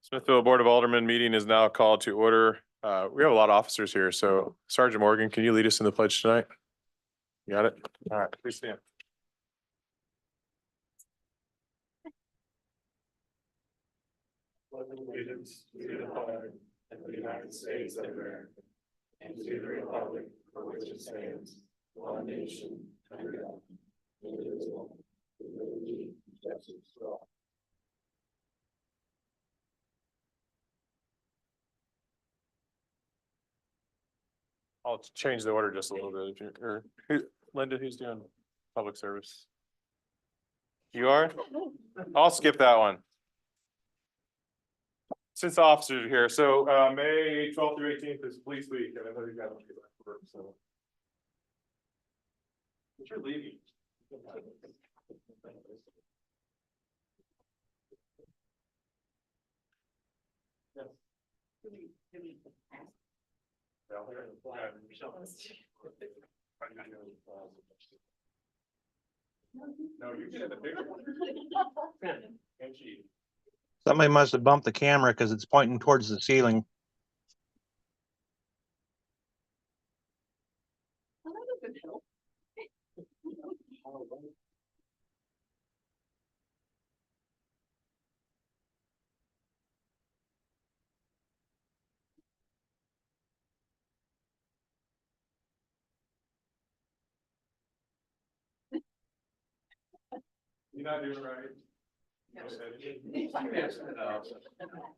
Smithville Board of Aldermen meeting is now called to order. We have a lot of officers here, so Sergeant Morgan, can you lead us in the pledge tonight? You got it? All right, please stand. Pledge allegiance to the flag of the United States of America and to the republic for which it stands, one nation, under God, indivisible, with liberty and justice for all. I'll change the order just a little bit. If you're, Linda, who's doing public service? You are? I'll skip that one. Since the officers are here, so May 12th through 18th is police week, and I know you got to get back to work, so. But you're leaving. Yes. No, you get the bigger one. And she. Somebody must have bumped the camera because it's pointing towards the ceiling. You're not doing right. Yes.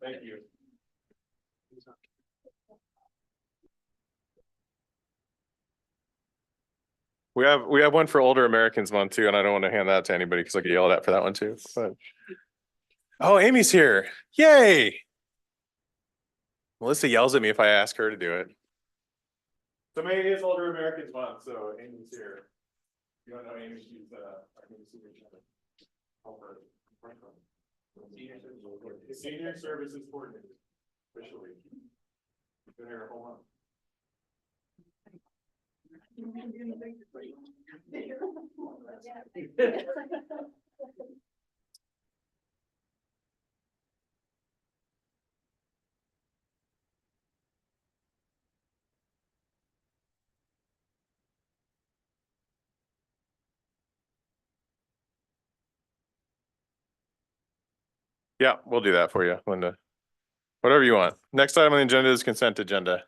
Thank you. We have one for Older Americans month too, and I don't want to hand that to anybody because I get yelled at for that one too. But oh, Amy's here! Yay! Melissa yells at me if I ask her to do it. So May is Older Americans month, so Amy's here. You don't know Amy? She's our new senior chairman. Senior Services Coordinator, officially. Been here a whole month. Yeah, we'll do that for you, Linda. Whatever you want. Next item on the agenda is consent agenda.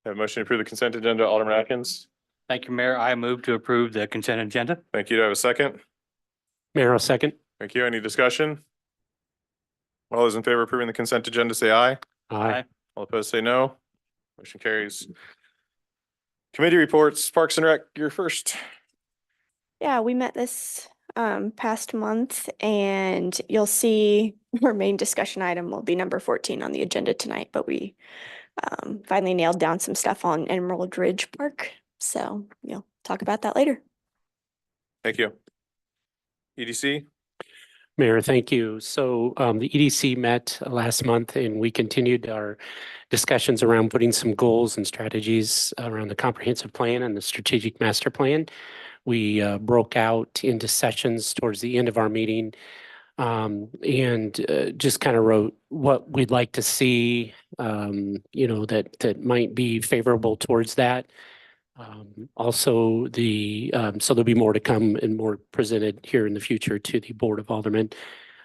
Have a motion to approve the consent agenda, Alderman Atkins. Thank you, Mayor. I move to approve the consent agenda. Thank you. Do I have a second? Mayor, I'll second. Thank you. Any discussion? All those in favor of approving the consent agenda, say aye. Aye. All opposed, say no. Motion carries. Committee reports, Parks and Rec, you're first. Yeah, we met this past month, and you'll see our main discussion item will be number 14 on the agenda tonight, but we finally nailed down some stuff on Emerald Ridge Park. So we'll talk about that later. Thank you. EDC? Mayor, thank you. So the EDC met last month and we continued our discussions around putting some goals and strategies around the comprehensive plan and the strategic master plan. We broke out into sessions towards the end of our meeting and just kind of wrote what we'd like to see, that might be favorable towards that. Also, so there'll be more to come and more presented here in the future to the Board of Aldermen.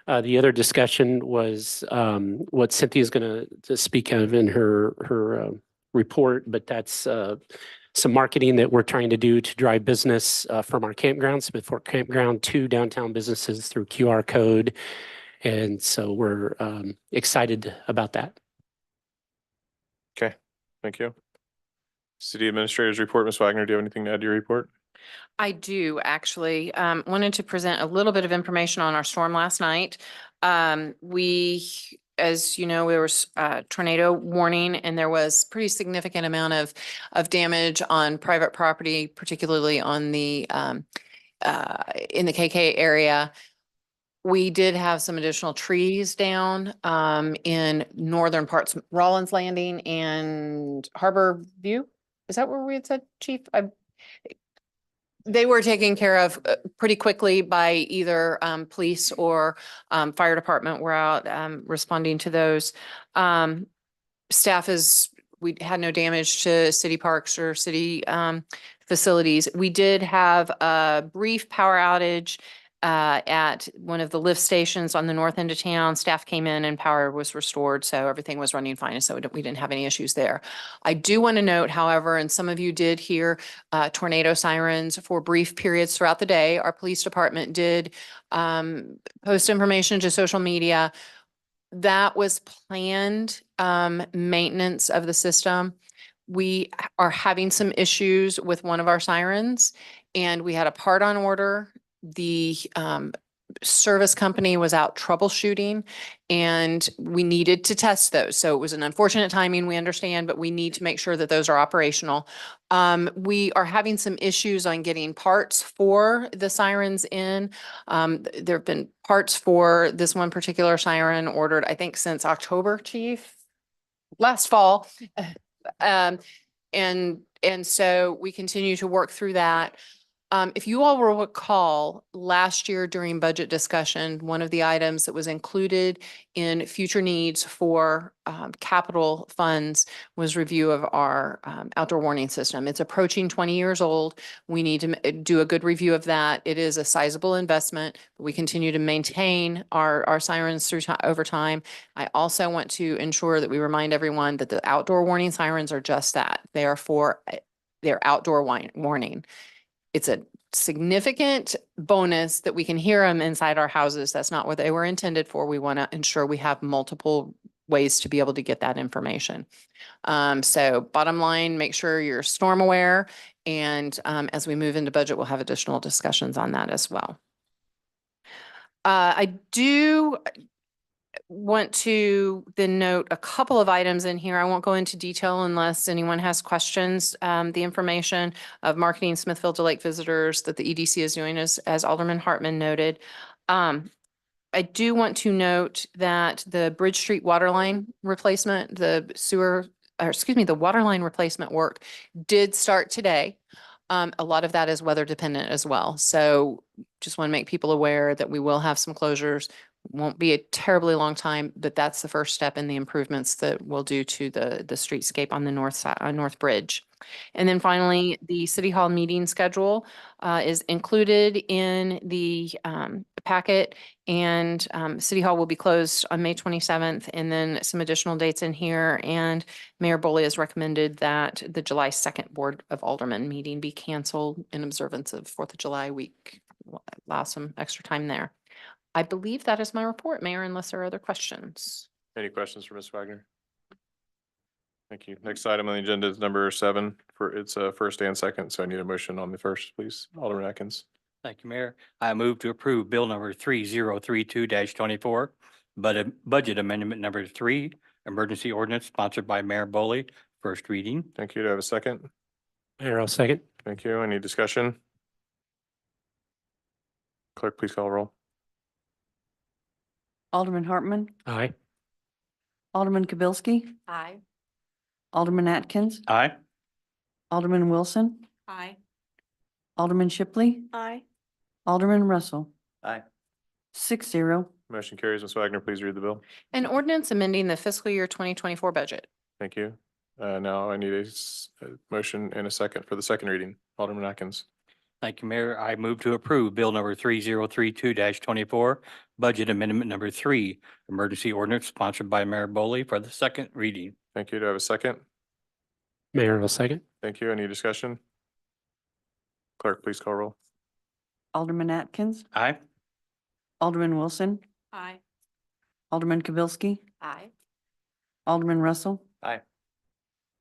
The other discussion was what Cynthia is going to speak of in her report, but that's some marketing that we're trying to do to drive business from our campground, Smith Fork Campground, to downtown businesses through QR code. And so we're excited about that. Okay, thank you. City Administrator's report, Ms. Wagner, do you have anything to add to your report? I do actually. Wanted to present a little bit of information on our storm last night. As you know, there was a tornado warning and there was pretty significant amount of damage on private property, particularly on the in the KK area. We did have some additional trees down in northern parts, Rollins Landing and Harbor View. Is that where we had said, Chief? They were taken care of pretty quickly by either police or fire department were out responding to those. Staff we had no damage to city parks or city facilities. We did have a brief power outage at one of the lift stations on the north end of town. Staff came in and power was restored, so everything was running fine. So we didn't have any issues there. I do want to note, however, and some of you did hear tornado sirens for brief periods throughout the day. Our police department did post information to social media. That was planned maintenance of the system. We are having some issues with one of our sirens and we had a part on order. The service company was out troubleshooting and we needed to test those. So it was an unfortunate timing, we understand, but we need to make sure that those are operational. We are having some issues on getting parts for the sirens in. There have been parts for this one particular siren ordered, I think since October, Chief, last fall. And so we continue to work through that. If you all will recall, last year during budget discussion, one of the items that was included in future needs for capital funds was review of our outdoor warning system. It's approaching 20 years old. We need to do a good review of that. It is a sizable investment. We continue to maintain our sirens through over time. I also want to ensure that we remind everyone that the outdoor warning sirens are just that. They are for their outdoor warning. It's a significant bonus that we can hear them inside our houses. That's not what they were intended for. We want to ensure we have multiple ways to be able to get that information. So bottom line, make sure you're storm aware. And as we move into budget, we'll have additional discussions on that as well. I do want to then note a couple of items in here. I won't go into detail unless anyone has questions. The information of marketing Smithfield to Lake visitors that the EDC is doing as Alderman Hartman noted. I do want to note that the Bridge Street water line replacement, the water line replacement work did start today. A lot of that is weather dependent as well. So just want to make people aware that we will have some closures. Won't be a terribly long time, but that's the first step in the improvements that we'll do to the streetscape on the north side, North Bridge. And then finally, the City Hall meeting schedule is included in the packet, and City Hall will be closed on May 27th, and then some additional dates in here. And Mayor Boley has recommended that the July 2nd Board of Aldermen meeting be canceled in observance of 4th of July week. We'll allow some extra time there. I believe that is my report, Mayor, unless there are other questions. Any questions for Ms. Wagner? Thank you. Next item on the agenda is number 7 for its first and second. So I need a motion on the first, please. Alderman Atkins. Thank you, Mayor. I move to approve bill number 3032-24, but budget amendment number 3, emergency ordinance sponsored by Mayor Boley, first reading. Thank you. Do I have a second? Mayor, I'll second. Thank you. Any discussion? Clerk, please call roll. Alderman Hartman, Aye. Alderman Kibelski, Aye. Alderman Atkins, Aye. Alderman Wilson, Aye. Alderman Shipley, Aye. Alderman Russell. Aye. 6-0. Motion carries. Ms. Wagner, please read the bill. An ordinance amending the fiscal year 2024 budget. Thank you. Now I need a motion and a second for the second reading. Alderman Atkins. Thank you, Mayor. I move to approve bill number 3032-24, budget amendment number 3, emergency ordinance sponsored by Mayor Boley for the second reading. Thank you. Do I have a second? Mayor, I'll second. Thank you. Any discussion? Clerk, please call roll. Alderman Atkins, Aye. Alderman Wilson, Aye. Alderman Kibelski, Aye. Alderman Russell. Aye.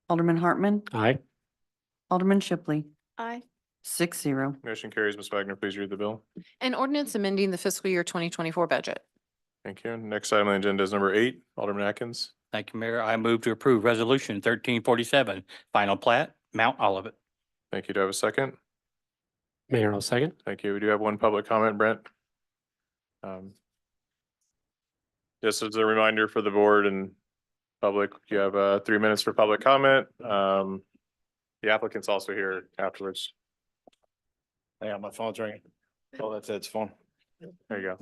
Alderman Hartman, Aye. Alderman Shipley. Aye. 6-0. Motion carries. Ms. Wagner, please read the bill. An ordinance amending the fiscal year 2024 budget. Thank you. Next item on the agenda is number 8. Alderman Atkins. Thank you, Mayor. I move to approve resolution 1347, final plat, Mount Olivet. Thank you. Do I have a second? Mayor, I'll second. Thank you. We do have one public comment, Brent. Just as a reminder for the board and public, you have 3 minutes for public comment. The applicant's also here afterwards. Yeah, my phone's ringing. Oh, that's it, it's phone. There you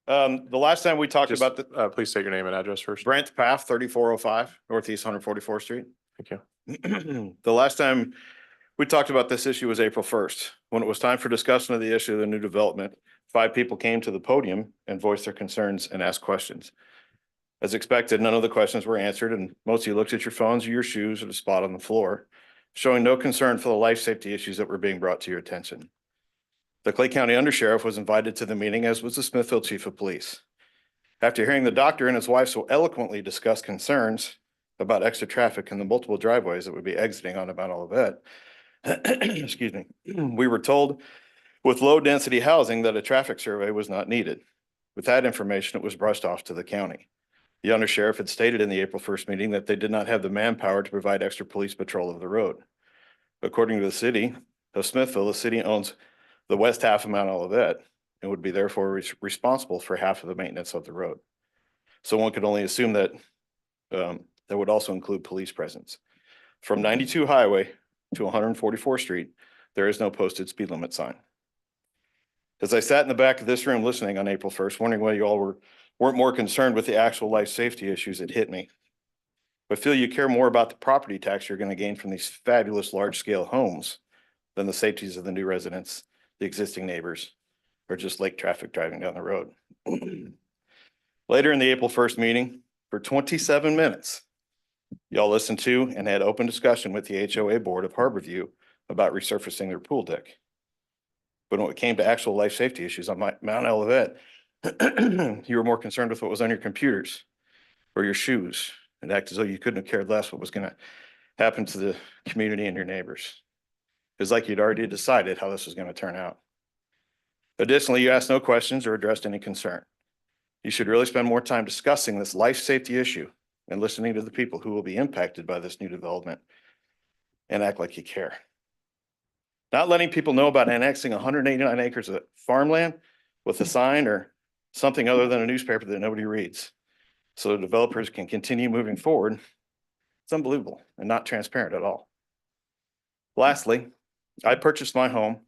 go. The last time we talked about the, Please state your name and address first. Brent Path, 3405 Northeast 144th Street. Thank you. The last time we talked about this issue was April 1st. When it was time for discussion of the issue of the new development, 5 people came to the podium and voiced their concerns and asked questions. As expected, none of the questions were answered, and most of you looked at your phones or your shoes or the spot on the floor, showing no concern for the life safety issues that were being brought to your attention. The Clay County Undersheriff was invited to the meeting, as was the Smithfield Chief of Police. After hearing the doctor and his wife so eloquently discuss concerns about extra traffic in the multiple driveways that would be exiting onto Mount Olivet, excuse me, we were told with low-density housing that a traffic survey was not needed. With that information, it was brushed off to the county. The undersheriff had stated in the April 1st meeting that they did not have the manpower to provide extra police patrol of the road. According to the city of Smithville, the city owns the west half of Mount Olivet and would be therefore responsible for half of the maintenance of the road. So one could only assume that that would also include police presence. From 92 Highway to 144th Street, there is no posted speed limit sign. As I sat in the back of this room listening on April 1st, wondering why you all weren't more concerned with the actual life safety issues, it hit me. I feel you care more about the property tax you're going to gain from these fabulous large-scale homes than the safeties of the new residents, the existing neighbors, or just lake traffic driving down the road. Later in the April 1st meeting, for 27 minutes, y'all listened to and had open discussion with the HOA board of Harborview about resurfacing their pool deck. But when it came to actual life safety issues on Mount Olivet, you were more concerned with what was on your computers or your shoes, and act as though you couldn't have cared less what was going to happen to the community and your neighbors. It was like you'd already decided how this was going to turn out. Additionally, you asked no questions or addressed any concern. You should really spend more time discussing this life safety issue and listening to the people who will be impacted by this new development and act like you care. Not letting people know about annexing 189 acres of farmland with a sign or something other than a newspaper that nobody reads, so the developers can continue moving forward. It's unbelievable and not transparent at all. Lastly, I purchased my home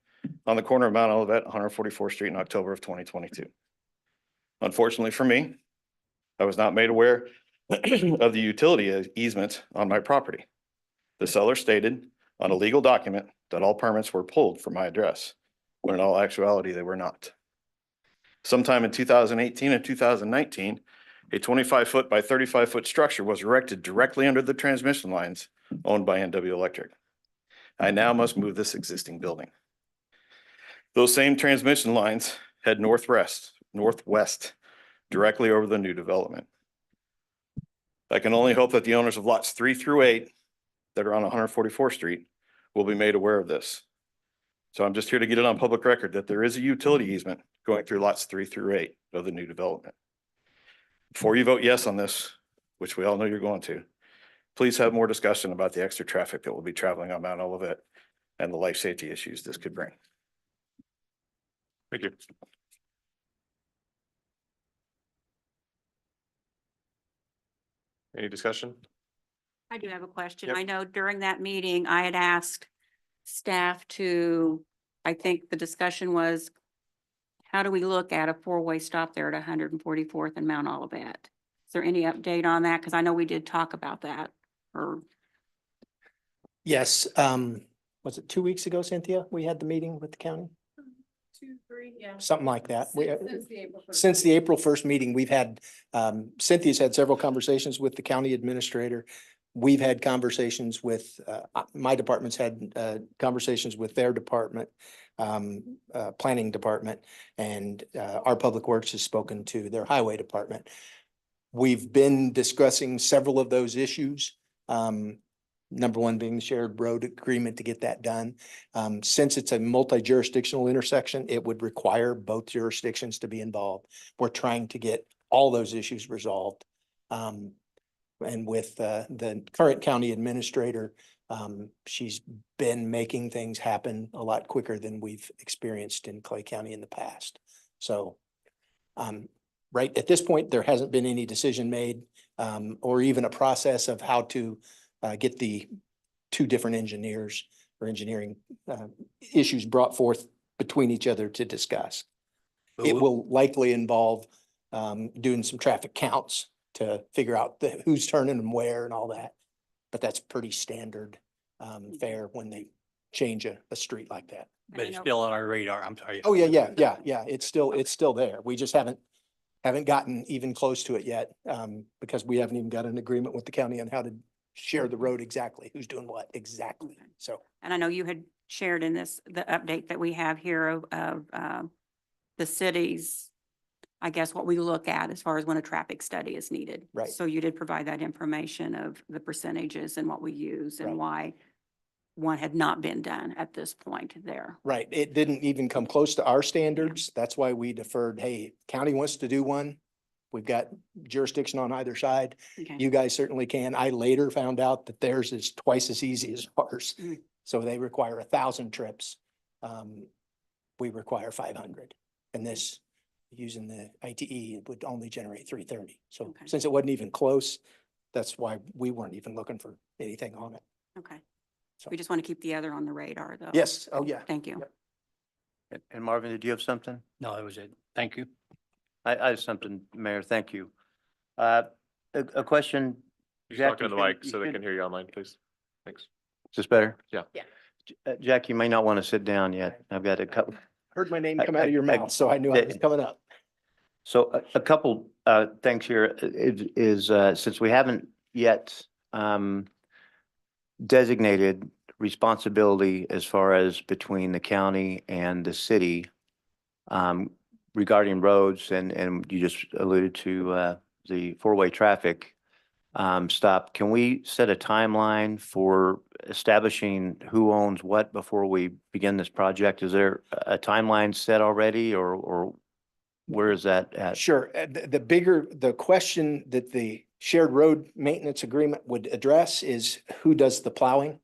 on the corner of Mount Olivet, 144th Street in October of 2022. Unfortunately for me, I was not made aware of the utility easement on my property. The seller stated on a legal document that all permits were pulled from my address, when in all actuality, they were not. Sometime in 2018 and 2019, a 25-foot by 35-foot structure was erected directly under the transmission lines owned by NW Electric. I now must move this existing building. Those same transmission lines head northwest directly over the new development. I can only hope that the owners of lots 3 through 8 that are on 144th Street will be made aware of this. So I'm just here to get it on public record that there is a utility easement going through lots 3 through 8 of the new development. Before you vote yes on this, which we all know you're going to, please have more discussion about the extra traffic that will be traveling on Mount Olivet and the life safety issues this could bring. Thank you. Any discussion? I do have a question. Yep. I know during that meeting, I had asked staff to, I think the discussion was, how do we look at a 4-way stop there at 144th and Mount Olivet? Is there any update on that? Because I know we did talk about that, or Yes, was it 2 weeks ago, Cynthia? We had the meeting with the county, 2, 3, yeah. something like that. Since the April 1st. Since the April 1st meeting, we've had, Cynthia's had several conversations with the county administrator. We've had conversations with, my department's had, conversations with their department, planning department, and, our public works has spoken to their highway department. We've been discussing several of those issues. Number one being the shared road agreement to get that done. Since it's a multi-jurisdictional intersection, it would require both jurisdictions to be involved. We're trying to get all those issues resolved. And with the current county administrator, she's been making things happen a lot quicker than we've experienced in Clay County in the past. So right at this point, there hasn't been any decision made or even a process of how to get the 2 different engineers or engineering issues brought forth between each other to discuss. It will likely involve doing some traffic counts to figure out who's turning and where and all that. But that's pretty standard fare when they change a street like that. But it's still on our radar. I'm sorry. Oh, yeah. It's still there. We just haven't gotten even close to it yet, because we haven't even got an agreement with the county on how to share the road exactly, who's doing what exactly. So, And I know you had shared in this, the update that we have here of the cities, I guess what we look at as far as when a traffic study is needed. Right. So you did provide that information of the percentages and what we use and Right. why one had not been done at this point there. right, it didn't even come close to our standards. That's why we deferred, hey, county wants to do one. We've got jurisdiction on either side. Okay. You guys certainly can. I later found out that theirs is twice as easy as ours. Mm. So they require 1,000 trips. We require 500. And this, using the ITE, it would only generate 330. So Okay. since it wasn't even close, that's why we weren't even looking for anything on it. Okay. So- We just want to keep the other on the radar though. Yes, oh yeah. Thank you. Yep. And Marvin, did you have something? No, that was it. Thank you. I have something, Mayor, thank you. A question. Just talk Jack, to the you should- mic you so they should- can hear you online, please. Thanks. Is this better? Yeah. Yeah. Jack, you may not want to sit down yet. I've got a couple. Heard my name come out of your mouth, so I knew I was coming up. So a couple things here is since we haven't yet designated responsibility as far as between the county and the city regarding roads, and you just alluded to the four-way traffic stop. Can we set a timeline for establishing who owns what before we begin this project? Is there a timeline set already, or where is that at? Sure. The question that the shared road maintenance agreement would address is who does the plowing?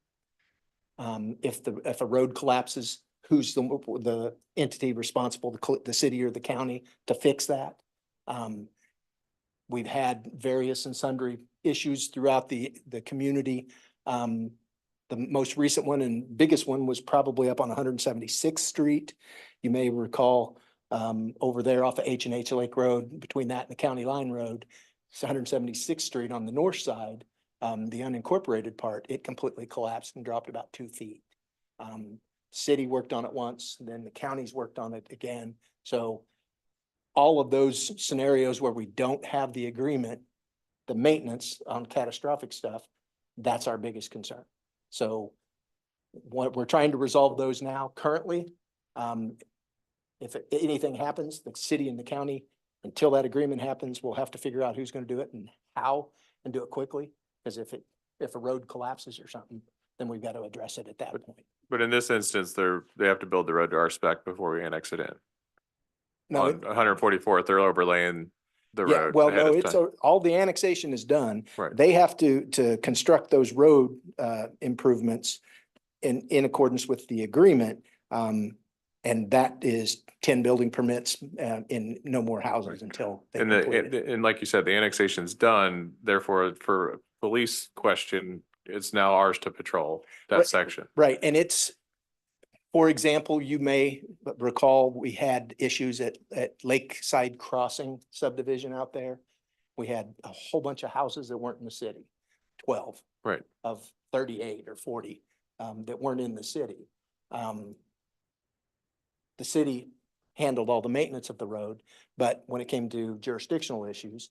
If a road collapses, who's the entity responsible, the city or the county, to fix that? We've had various and sundry issues throughout the community. The most recent one and biggest one was probably up on 176th Street. You may recall over there off of H&H Lake Road, between that and the County Line Road, it's 176th Street on the north side, the unincorporated part, it completely collapsed and dropped about 2 feet. City worked on it once, then the counties worked on it again. So all of those scenarios where we don't have the agreement, the maintenance on catastrophic stuff, that's our biggest concern. So what we're trying to resolve those now currently. If anything happens, the city and the county, until that agreement happens, we'll have to figure out who's going to do it and how, and do it quickly. Because if a road collapses or something, then we've got to address it at that point. But in this instance, they have to build the road to our spec before we annex it in. No, On 144th, they're overlaying the yeah, road well, ahead no, of it's, time. all the annexation is done. Right. They have to construct those road improvements in accordance with the agreement. And that is 10 building permits in no more houses until they And complete it. and like you said, the annexation's done, therefore, for a police question, it's now ours to patrol that Right. section. Right, and it's, for example, you may recall, we had issues at Lakeside Crossing subdivision out there. We had a whole bunch of houses that weren't in the city, 12. Right. Of 38 or 40 that weren't in the city. The city handled all the maintenance of the road, but when it came to jurisdictional issues,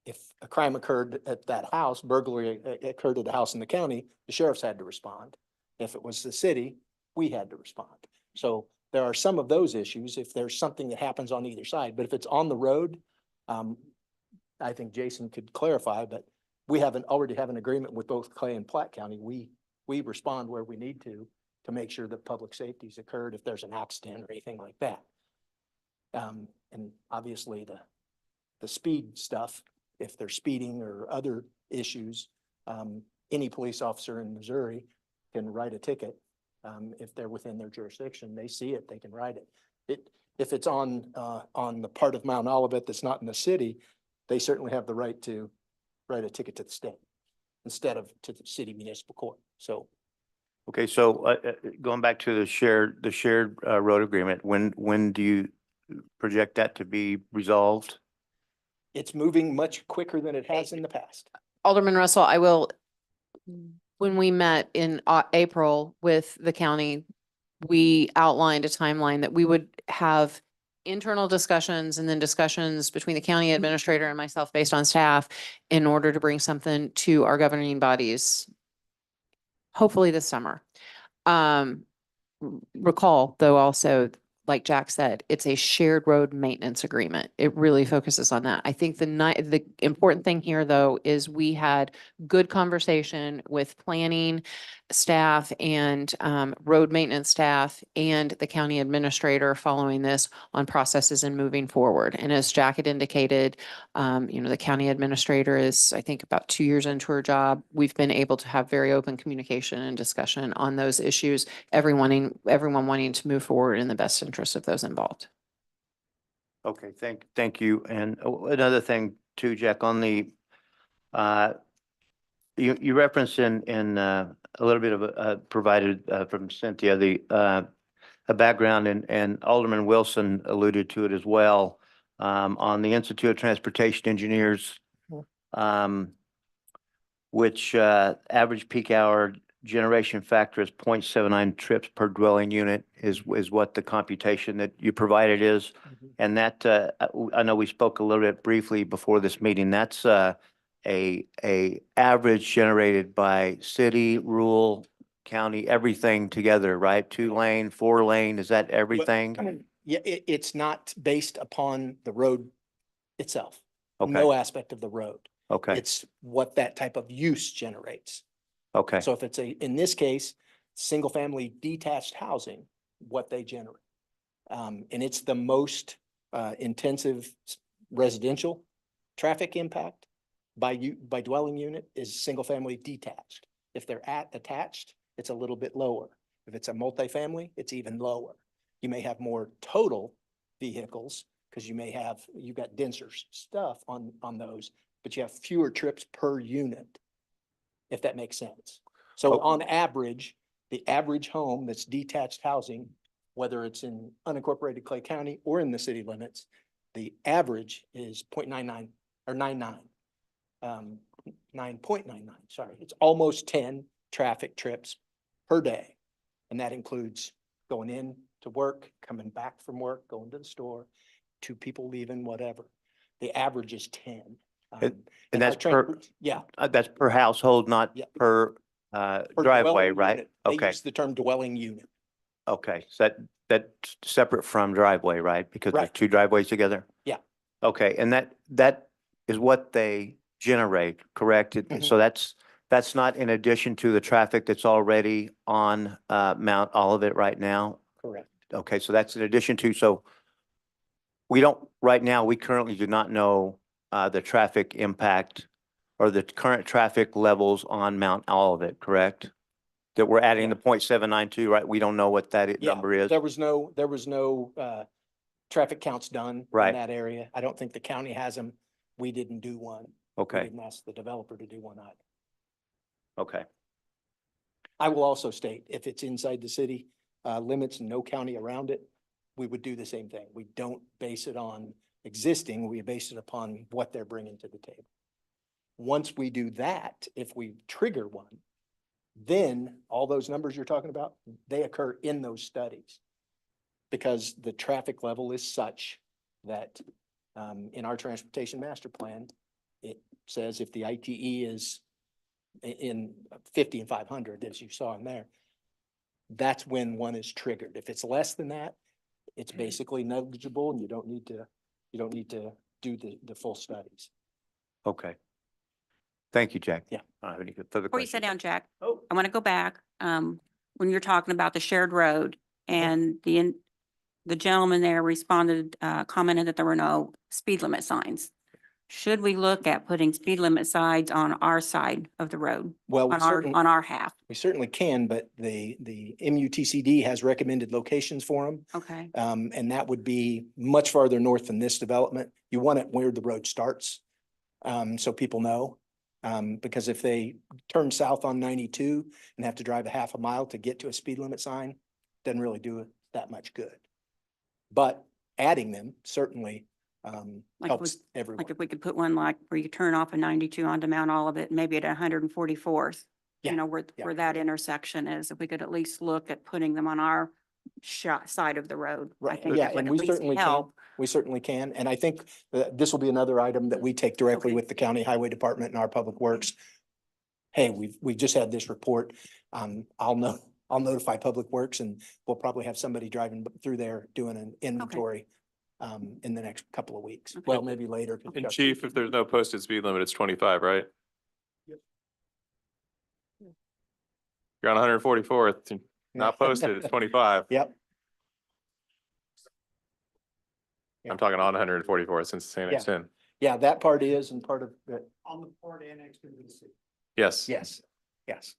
if a crime occurred at that house, burglary occurred at a house in the county, the sheriffs had to respond. If it was the city, we had to respond. So there are some of those issues if there's something that happens on either side, but if it's on the road, I think Jason could clarify, but we already have an agreement with both Clay and Platte County. We respond where we need to make sure that public safety's occurred if there's an accident or anything like that. And obviously the speed stuff, if they're speeding or other issues, any police officer in Missouri can write a ticket. If they're within their jurisdiction, they see it, they can write it. If it's on the part of Mount Olivet that's not in the city, they certainly have the right to write a ticket to the state instead of to the city municipal court. So Okay, so going back to the shared road agreement, when do you project that to be resolved? It's moving much quicker than it has in the past. Alderman Russell, when we met in April with the county, we outlined a timeline that we would have internal discussions and then discussions between the county administrator and myself based on staff in order to bring something to our governing bodies, hopefully this summer. Recall though also, like Jack said, it's a shared road maintenance agreement. It really focuses on that. I think the important thing here though is we had good conversation with planning staff and road maintenance staff and the county administrator following this on processes and moving forward. And as Jack had indicated, the county administrator is, I think, about 2 years into her job. We've been able to have very open communication and discussion on those issues, everyone wanting to move forward in the best interest of those involved. Okay, thank you. And another thing too, Jack, on the, you referenced in a little bit of provided from Cynthia, a background and Alderman Wilson alluded to it as well, on the Institute of Transportation Engineers, which average peak hour generation factor is 0.79 trips per dwelling unit is what the computation that you provided is. And that, I know we spoke a little bit briefly before this meeting, that's a average generated by city, rural, county, everything together, right? 2-lane, 4-lane, is that everything? Yeah, it's not based upon the road itself. Okay. No aspect of the road. Okay, It's what that type of use generates. okay, So if it's in this case, single family detached housing, what they generate. And it's the most intensive residential traffic impact by dwelling unit is single family detached. If they're attached, it's a little bit lower. If it's a multifamily, it's even lower. You may have more total vehicles because you've got denser stuff on those, but you have fewer trips per unit, if that makes sense. So on average, the average home that's detached housing, whether it's in unincorporated Clay County or in the city limits, the average is 0.99 or 99. 9.99, sorry. It's almost 10 traffic trips per day. And that includes going in to work, coming back from work, going to the store, 2 people leaving, whatever. The average is 10. And our that's per, yeah, that's per household, not Yeah. per per driveway, dwelling right? unit. They Okay, use the term dwelling unit. okay, so that's separate from driveway, right? Because there's Right. 2 driveways together? Yeah. Okay, and that is what they generate, correct? So that's not in addition to the traffic that's already on Mount Olivet right now? Correct. Okay, so that's in addition to, so we don't, right now, we currently do not know the traffic impact or the current traffic levels on Mount Olivet, correct? That we're adding the 0.792, right? We don't know what that Yeah, number is. there was no traffic counts done in Right. that area. I don't think the county has them. We didn't do one. We Okay, didn't ask the developer to do one either. okay, I will also state, if it's inside the city limits, no county around it, we would do the same thing. We don't base it on existing, we base it upon what they're bringing to the table. Once we do that, if we trigger one, then all those numbers you're talking about, they occur in those studies. Because the traffic level is such that in our transportation master plan, it says if the ITE is in 50 and 500, as you saw in there, that's when one is triggered. If it's less than that, it's basically negligible and you don't need to do the full studies. okay. Thank you, Jack. Yeah. I don't have any further Before you sit questions. down, Jack, Oh. I want to go back, when you're talking about the shared road and the gentleman there responded, commented that there were no speed limit signs. Should we look at putting speed limit signs on our side of the road, Well, on our half? we certainly can, but the MUTCD has recommended locations for them. Okay, And that would be much farther north than this development. You want it where the road starts. So people know. Because if they turn south on 92 and have to drive a half a mile to get to a speed limit sign, doesn't really do it that much good. But adding them certainly Like helps everyone. Like if we could put one like where you turn off a 92 onto Mount Olivet, maybe at 144th. Yeah, You know, where, yeah. where that intersection is, if we could at least look at putting them on our side of the road. I Right, think yeah, that would and at we least certainly can. help. We certainly can. And I think that this will be another item that we take directly Okay. with the county highway department and our public works. Hey, we've just had this report. I'll notify Public Works and we'll probably have somebody driving through there doing an inventory in the next couple of weeks. Okay. Well, maybe later. 'cause And Chuck- chief, if there's no posted speed limit, it's 25, right? You're on 144th, not posted, it's 25. Yep. I'm talking on 144th since it's annexed in. Yeah, that part is and part of it. On the part annexed into the city. Yes. Yes, yes.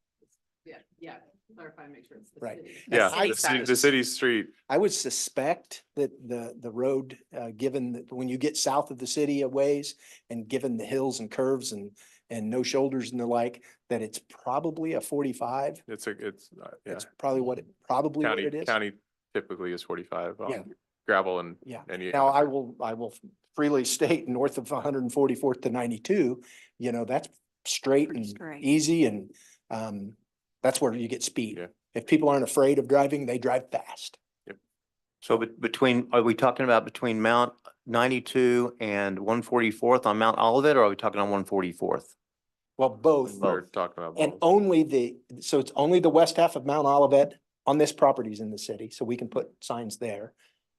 Yeah, clarify, make sure it's the Right. city. Yeah, I- the city street. I would suspect that the road, given that when you get south of the city a ways and given the hills and curves and no shoulders and the like, that it's probably a 45. It's yeah. That's probably what County, it is. county typically is 45 Yeah. on gravel and. Yeah. And you, Now, I will freely state north of 144th to 92, you know, that's straight Pretty and straight. easy and that's where you get speed. Yeah. If people aren't afraid of driving, they drive fast. So between, are we talking about between Mount 92 and 144th on Mount Olivet, or are we talking on 144th? Well, both. we're talking about. And both. only so it's only the west half of Mount Olivet on this properties in the city, so we can put signs there.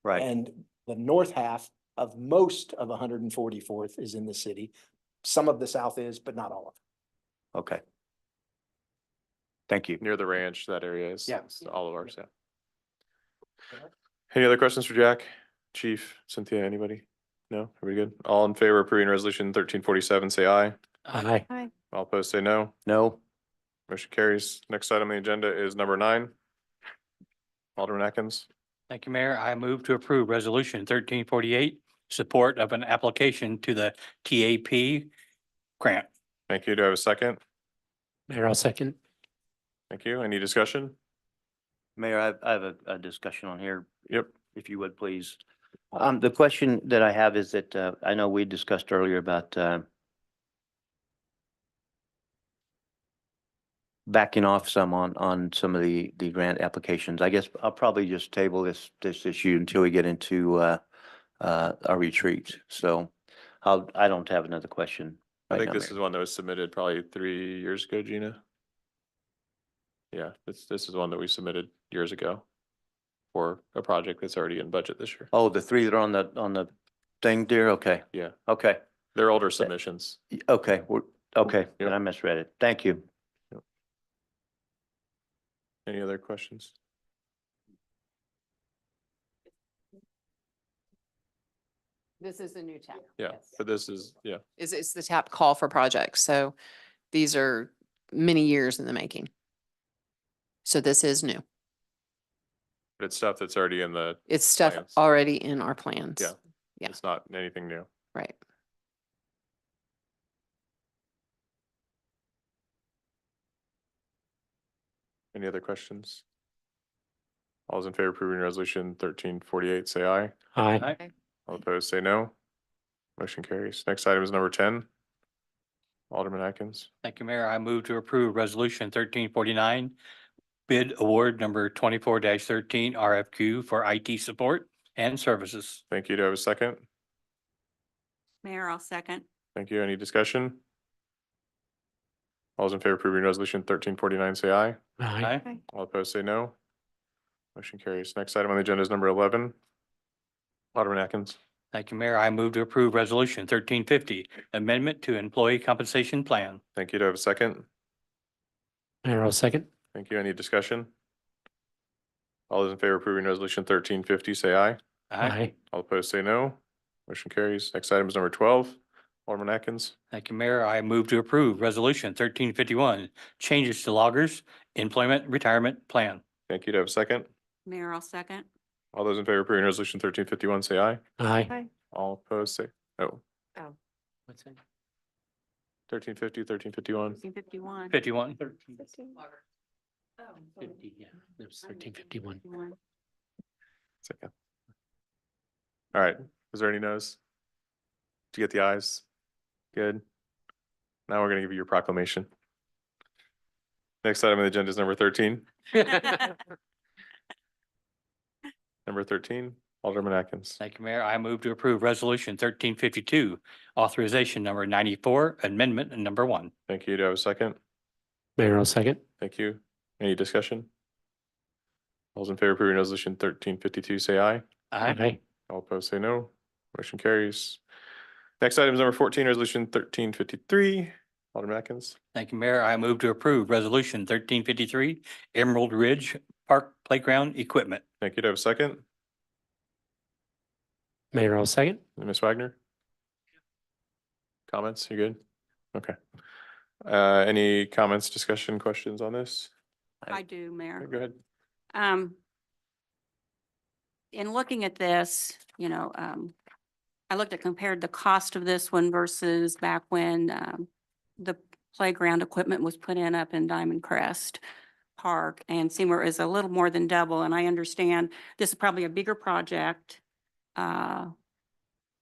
Right. And the north half of most of 144th is in the city. Some of the south is, but not all of it. Okay. Thank you. Near the ranch, that area is. Yeah. It's all of ours, yeah. Any other questions for Jack? Chief, Cynthia, anybody? No, everybody good? All in favor of approving resolution 1347, say aye. Aye. All opposed, say no. No, Motion carries. Next item on the agenda is number 9. Alderman Atkins. Thank you, Mayor. I move to approve resolution 1348, support of an application to the TAP grant. Thank you. Do I have a second? Mayor, I'll second. Thank you. Any discussion? Mayor, I have a discussion on here, Yep. if you would, please. The question that I have is that, I know we discussed earlier about, backing off some on some of the grant applications. I guess I'll probably just table this issue until we get into, our retreat. So I don't have another question. I right think now, this Mayor. is one that was submitted probably 3 years ago, Gina. Yeah, this is one that we submitted years ago for a project that's already in budget this year. Oh, the three that are on the thing, dear? Okay, Yeah, okay, they're older submissions. okay, okay, then Yep. I misread it. Thank you. Any other questions? This is the new tap. Yeah, but this is, yeah, It's the tap call for projects. So these are many years in the making. So this is new. but it's stuff that's already in the, It's stuff Plans. already in our plans. Yeah. Yeah. it's not anything new. Right. Any other questions? All those in favor of approving resolution 1348, say aye. Aye. All opposed, say no. Motion carries. Next item is number 10. Alderman Atkins. Thank you, Mayor. I move to approve resolution 1349, bid award number 24-13 RFQ for IT support and services. Thank you. Do I have a second? Mayor, I'll second. Thank you. Any discussion? All those in favor of approving resolution 1349, say aye. Aye. All opposed, say no. Motion carries. Next item on the agenda is number 11. Alderman Atkins. Thank you, Mayor. I move to approve resolution 1350, amendment to employee compensation plan. Thank you. Do I have a second? Mayor, I'll second. Thank you. Any discussion? All those in favor of approving resolution 1350, say aye. Aye. All opposed, say no. Motion carries. Next item is number 12. Alderman Atkins. Thank you, Mayor. I move to approve resolution 1351, changes to loggers employment retirement plan. Thank you. Do I have a second? Mayor, I'll second. All those in favor of approving resolution 1351, say aye. Aye. All opposed, say, oh, What's that? 1350, 1351. 1351. 51. 50, yeah, it was 1351. Second. All right, is there any no's? Did you get the ayes? Good. Now we're gonna give you your proclamation. Next item on the agenda is number 13. Number 13, Alderman Atkins. Thank you, Mayor. I move to approve resolution 1352, authorization number 94, amendment number 1. Thank you. Do I have a second? Mayor, I'll second. Thank you. Any discussion? All those in favor of approving resolution 1352, say aye. Aye. All opposed, say no. Motion carries. Next item is number 14, resolution 1353. Alderman Atkins. Thank you, Mayor. I move to approve resolution 1353, Emerald Ridge Park Playground Equipment. Thank you. Do I have a second? Mayor, I'll second. And Ms. Wagner? Comments? You good? Okay. Any comments, discussion, questions on this? I do, Mayor. Go ahead. In looking at this, I looked at compared the cost of this one versus back when the playground equipment was put in up in Diamond Crest Park, and Seymour is a little more than double. And I understand this is probably a bigger project,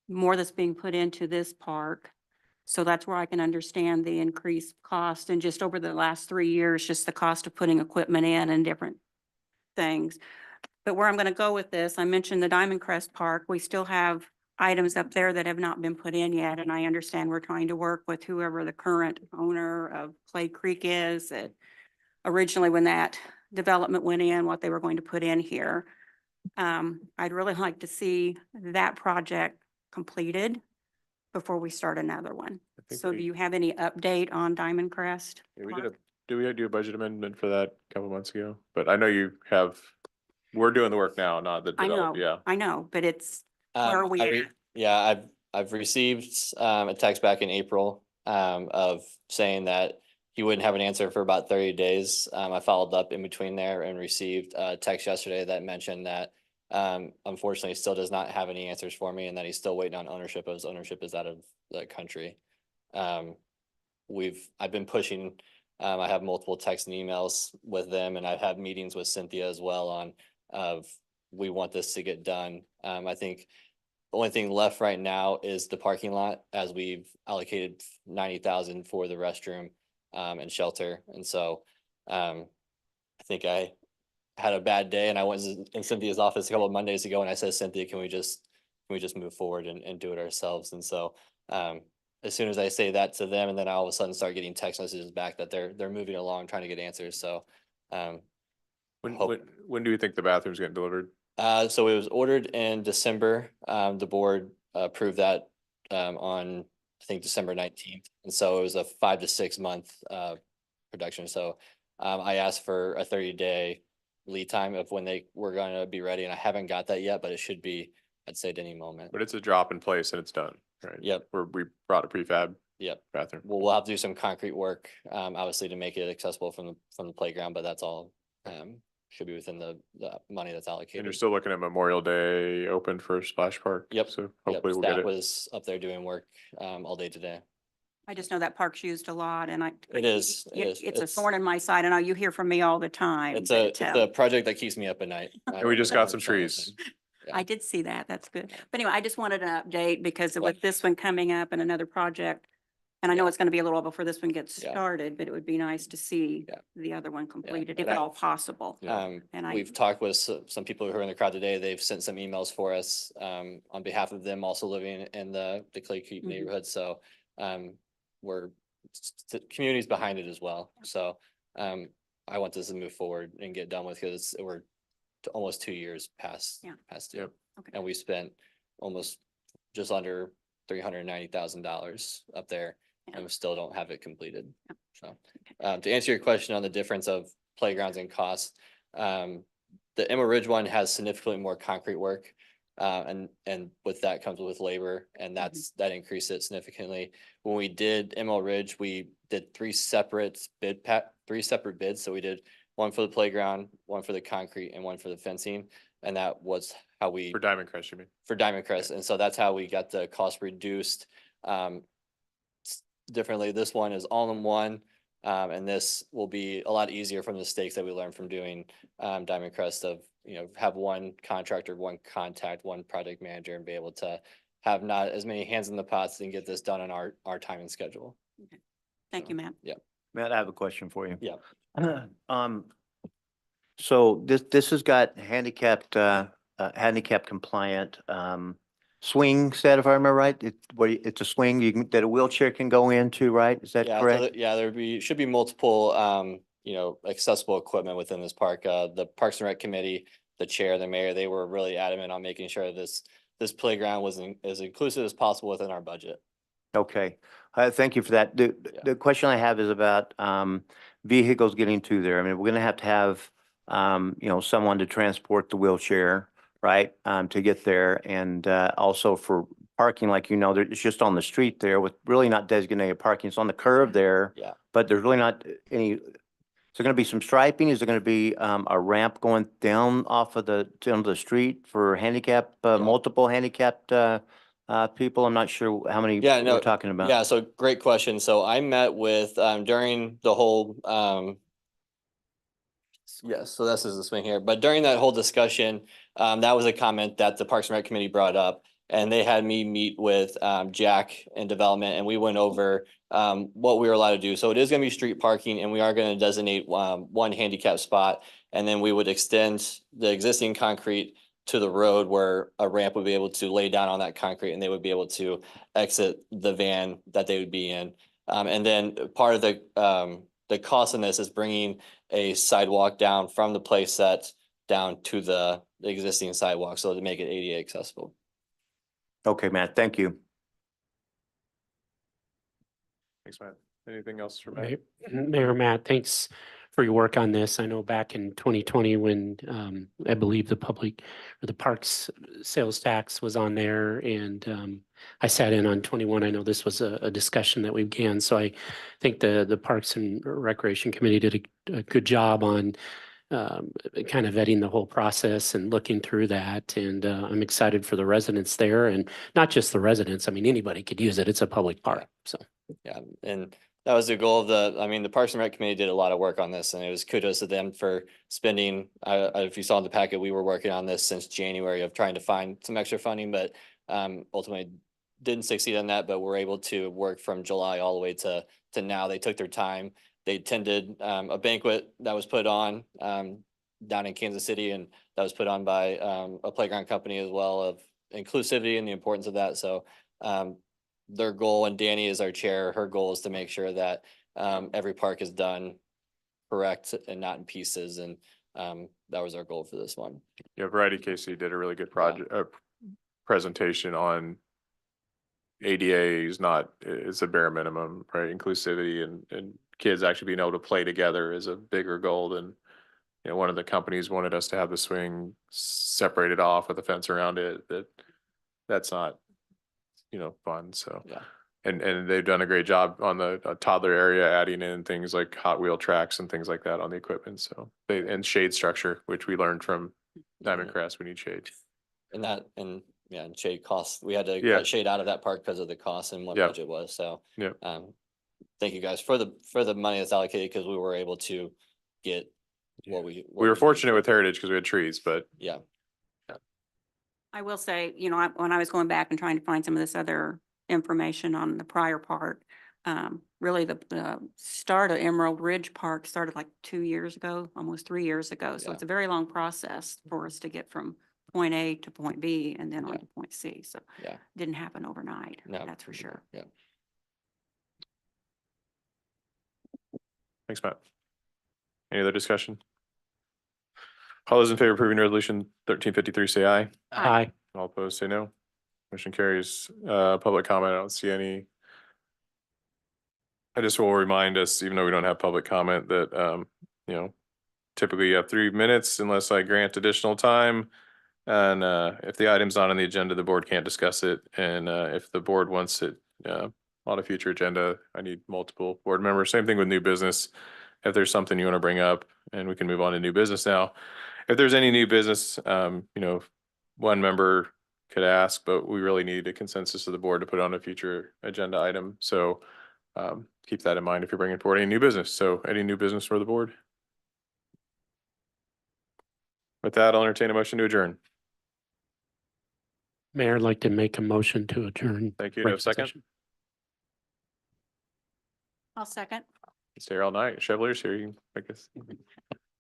more that's being put into this park. So that's where I can understand the increased cost, and just over the last 3 years, just the cost of putting equipment in and different things. But where I'm going to go with this, I mentioned the Diamond Crest Park. We still have items up there that have not been put in yet. And I understand we're trying to work with whoever the current owner of Clay Creek is. That originally, when that development went in, what they were going to put in here. I'd really like to see that project completed before we start another one. think So we- do you have any update on Diamond Crest? Yeah, Park? do we do a budget amendment for that a couple months ago? But I know you have, we're doing the work now, not the I develop, know, yeah. I know, but it's, where are we at? Yeah, I've received a text back in April of saying that he wouldn't have an answer for about 30 days. I followed up in between there and received a text yesterday that mentioned that unfortunately he still does not have any answers for me, and that he's still waiting on ownership, as ownership is out of the country. I've been pushing, I have multiple texts and emails with them, and I've had meetings with Cynthia as well on we want this to get done. I think the only thing left right now is the parking lot, as we've allocated 90,000 for the restroom and shelter. And so I think I had a bad day, and I went in Cynthia's office a couple of Mondays ago, and I said, Cynthia, can we just move forward and do it ourselves? And so as soon as I say that to them, and then I all of a sudden start getting text messages back that they're moving along, trying to get answers. So When do you think the bathroom's getting delivered? so it was ordered in December. The board approved that on, I think, December 19th. And so it was a 5 to 6 month production. So I asked for a 30-day lead time of when they were going to be ready, and I haven't got that yet, but it should be, I'd say, at any moment. But it's a drop in place and it's done, right? Yep. We brought a prefab Yep. bathroom. We'll have to do some concrete work, obviously, to make it accessible from the playground, but that's all should be within the money that's allocated. And you're still looking at Memorial Day open for Splash Park? Yep. So Yep, hopefully we'll get staff it. was up there doing work all day today. I just know that park's used a lot, and It is. it's a thorn in my side. I know you hear from me all the time. It's but, a project that keeps me up at night. And we just got some trees. I did see that. That's good. But anyway, I just wanted an update because Yeah. with this one coming up and another project, and I know it's going to be a little while before this one gets Yeah. started, but it would be nice to see Yeah. the other one completed, if and at I- all possible. And I, We've talked with some people who are in the crowd today. They've sent some emails for us on behalf of them also living in the Clay Creek Mhm. neighborhood. So the community's behind it as well. So I want this to move forward and get done with, because we're almost 2 years past due. Yep. Okay. And we spent almost just under $390,000 up there, Yeah. and we still don't have it completed. Yep. So to answer your question on the difference of playgrounds and costs, the Emma Ridge one has significantly more concrete work. And with that comes with labor, and that increased it significantly. When we did Emerald Ridge, we did three separate bids. So we did one for the playground, one for the concrete, and one for the fencing. And that was how we, For Diamond Crest, you mean? for Diamond Crest. And so that's how we got the cost reduced. differently. This one is all in one. And this will be a lot easier from the mistakes that we learned from doing Diamond Crest of, have one contractor, one contact, one project manager, and be able to have not as many hands in the pots and get this done on our time and schedule. Thank you, Matt. Matt, I have a question for you. Yeah. So this has got handicap compliant, swing set, if I remember right. It's a swing that a wheelchair can go into, right? Is that Yeah, correct? should be multiple, accessible equipment within this park. The Parks and Rec Committee, the chair, the mayor, they were really adamant on making sure this playground was as inclusive as possible within our budget. Okay, thank you for that. The question I have is about vehicles getting to there. I mean, we're gonna have someone to transport the wheelchair, right? To get there, and also for parking, like it's just on the street there with really not designated parking. It's on the curve there. Yeah. But there's really not any. Is there gonna be some striping? Is there gonna be a ramp going down off of down the street for multiple handicapped people? I'm not sure how many we're talking about. Yeah, so great question. So I met with, during the whole, yes, so this is the swing here, but during that whole discussion, that was a comment that the Parks and Rec Committee brought up. And they had me meet with Jack in development, and we went over what we were allowed to do. So it is gonna be street parking, and we are gonna designate one handicap spot. And then we would extend the existing concrete to the road where a ramp would be able to lay down on that concrete, and they would be able to exit the van that they would be in. And then part of the cost in this is bringing a sidewalk down from the play set down to the existing sidewalk, so to make it ADA accessible. Okay, Matt, thank you. Thanks, Matt. Anything else from Matt? Mayor Matt, thanks for your work on this. I know back in 2020 when I believe the parks sales tax was on there, and I sat in on 21. I know this was a discussion that we began. So I think the Parks and Recreation Committee did a good job on kind of vetting the whole process and looking through that. And I'm excited for the residents there, and not just the residents. I mean, anybody could use it. It's a public park. So. Yeah, and that was the goal of the Parks and Rec Committee did a lot of work on this, and it was kudos to them for spending, if you saw in the packet, we were working on this since January of trying to find some extra funding, but ultimately didn't succeed on that, but we're able to work from July all the way to now. They took their time. They attended a banquet that was put on down in Kansas City, and that was put on by a playground company as well, of inclusivity and the importance of that. So their goal, and Danny is our chair, her goal is to make sure that every park is done correct and not in pieces. And that was our goal for this one. Yeah, Variety Casey did a really good presentation on ADA is a bare minimum, right? Inclusivity and kids actually being able to play together is a bigger goal than, one of the companies wanted us to have the swing separated off with a fence around it. That's not, fun. So, Yeah. And they've done a great job on the toddler area, adding in things like Hot Wheel tracks and things like that on the equipment. So and shade structure, which we learned from Diamond Crest, we need shade. And shade costs. We had to Yeah. cut shade out of that park because of the cost and what Yeah. budget was. So Yeah. Thank you guys for the money that's allocated, because we were able to get what we were fortunate with Heritage because we had trees, but yeah. I will say, when I was going back and trying to find some of this other information on the prior part, really the start of Emerald Ridge Park started like 2 years ago, almost 3 years ago. So Yeah. it's a very long process for us to get from point A to point B and then on Yeah. to point C. So Yeah. didn't happen overnight. No, That's for sure. Yeah. thanks, Matt. Any other discussion? All those in favor of approving resolution 1353, say aye. Aye. All opposed, say no. Motion carries. Public comment, I don't see any. I just will remind us, even though we don't have public comment, that, typically you have 3 minutes unless I grant additional time. And if the item's not on the agenda, the board can't discuss it. And if the board wants it on a future agenda, I need multiple board members. Same thing with new business. If there's something you want to bring up, and we can move on to new business now. If there's any new business, one member could ask, but we really need a consensus of the board to put on a future agenda item. So keep that in mind if you're bringing forward any new business. So any new business for the board? With that, I'll entertain a motion to adjourn. Mayor, I'd like to make a motion to adjourn. Thank you. Do I have a regular second? session. I'll second. Stay here all night. Chevaliers here, you can make this.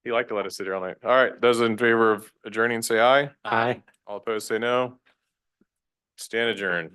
You like to let us sit here all night. All right, those in favor of adjourning, say aye. Aye. All opposed, say no. Stand adjourned.